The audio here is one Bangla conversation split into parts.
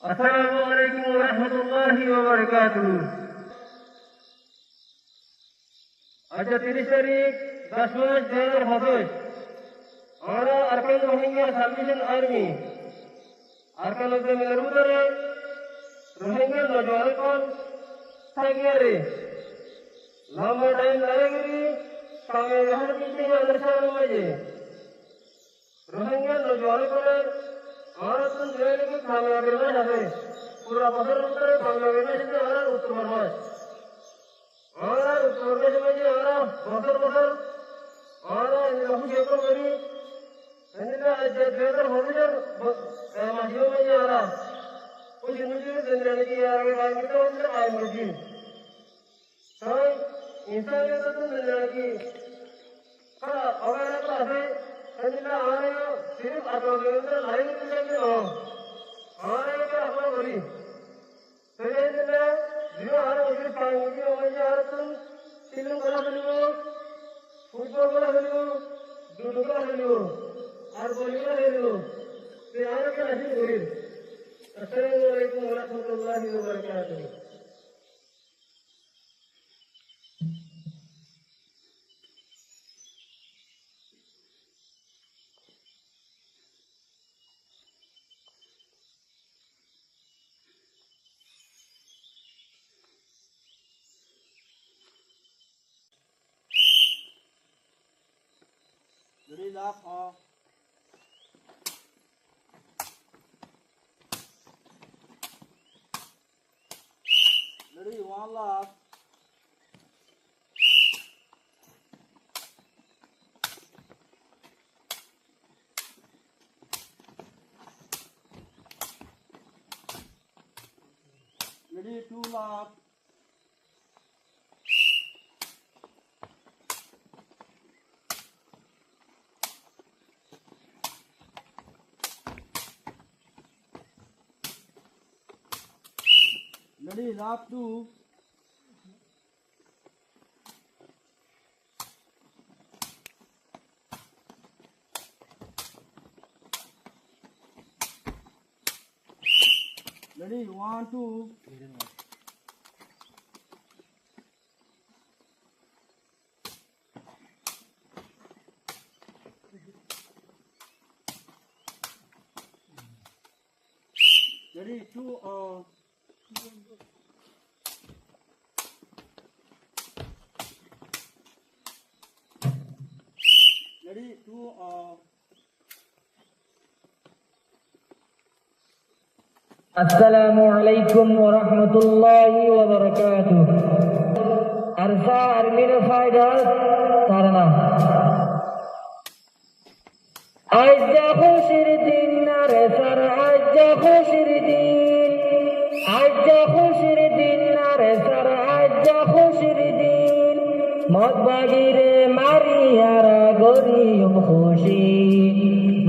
Assalamualaikum warahmatullahi wabarakatuh. আজ 30 তারিখ 10 মাস 2025 আমরা আরকান রোহিঙ্গা সালভেশন আর্মি আরকান জমিনের ভিতরে রোহিঙ্গা নজওয়ান থাকিয়ারে লম্বা টাইম লাগেগি সামনে রহর পিছনে আন্দরসার মাঝে রোহিঙ্গা নজওয়ান করে আমরা তো জেলে কি কামিয়াবি মাস আছে পুরো বছর ভিতরে কামিয়াবি মাস আছে আমরা উত্তর মাস আমরা উত্তর মাসে আমরা বছর বছর আমরা বহু চেষ্টা করি এদিকে যে 2022 মাসিও মাঝে আমরা ওই জিনিসগুলো জেনে কি আগে বাইরে হচ্ছে আইনজি তাই ইনসানিয়ত তো জেনে কি করা অবহেলা আছে এদিকে আমরা सिर्फ आत्मनिर्भर लाइन में लेके हो हमारे क्या अपना बोली तो ये दिन में जो हमारे उसे पाएंगे वो मुझे यार तुम सिल्लम बोला बोलियो फुटबॉल बोला बोलियो जूडो बोला बोलियो और बोलियो बोलियो तो यार क्या नहीं बोली अस्सलाम वालेकुम वरहमतुल्लाहि वबरकातुह Ready, laugh off. Ready, one laugh. Ready, two laugh. Ready, lap 2. Ready, 1, 2. Ready, 2. Ready, 2. Assalamualaikum warahmatullahi wabarakatuh. Arsa Army Fighters Tarana. Ajja khushir din nare sar ajja khushir din. Ajja khushir din nare sar ajja khushir din. Mot bagire mariyara goriyum khushi.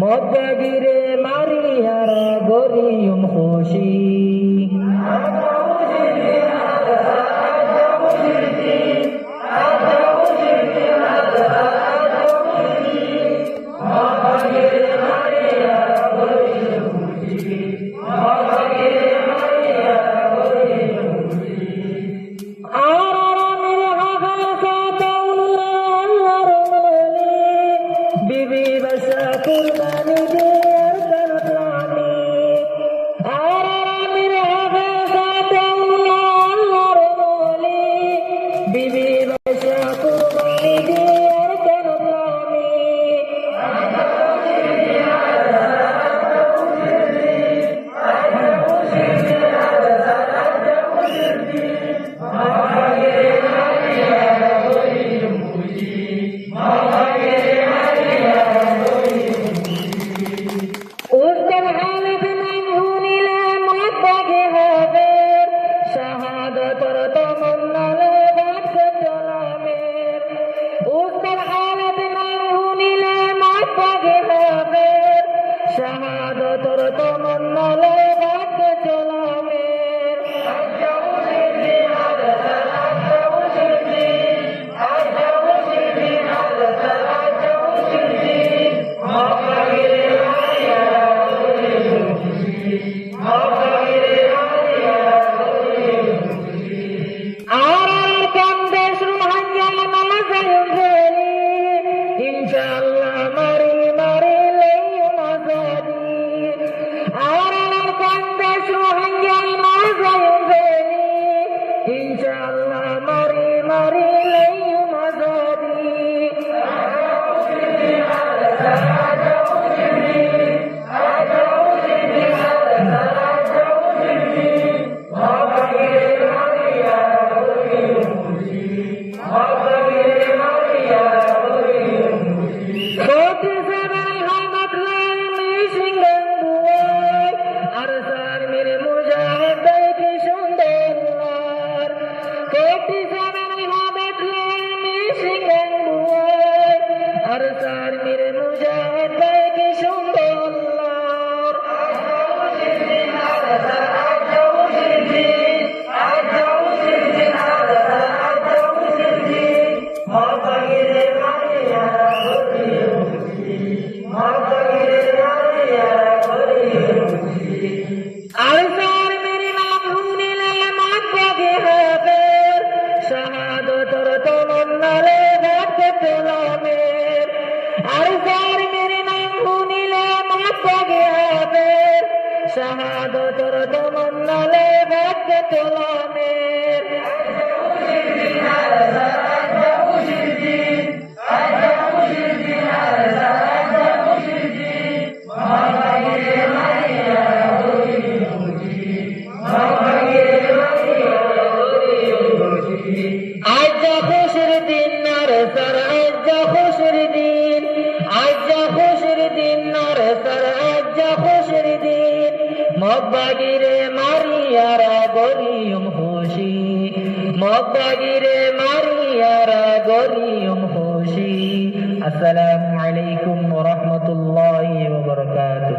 Mot bagire mariyara goriyum khushi. Amen. ইনশাআল্লাহ মারি মারি লইও মাজাদি আর কান্দে সুহাঙ্গাই মাজাই জেনি ইনশাআল্লাহ মারি মারি লইও মাজাদি শাহাদতর তমন্নালে ভক্ত তোলামের আজ খুশির দিন রে সর আজ খুশির দিন আজ খুশির দিন রে সর আজ খুশির দিন মগবাগিরে মারিয়ারা গরিয়ম খুশি মগবাগিরে মারিয়ারা গরিয়ম খুশি আসসালামু আলাইকুম ওয়া রাহমাতুল্লাহি ওয়া বারাকাতুহু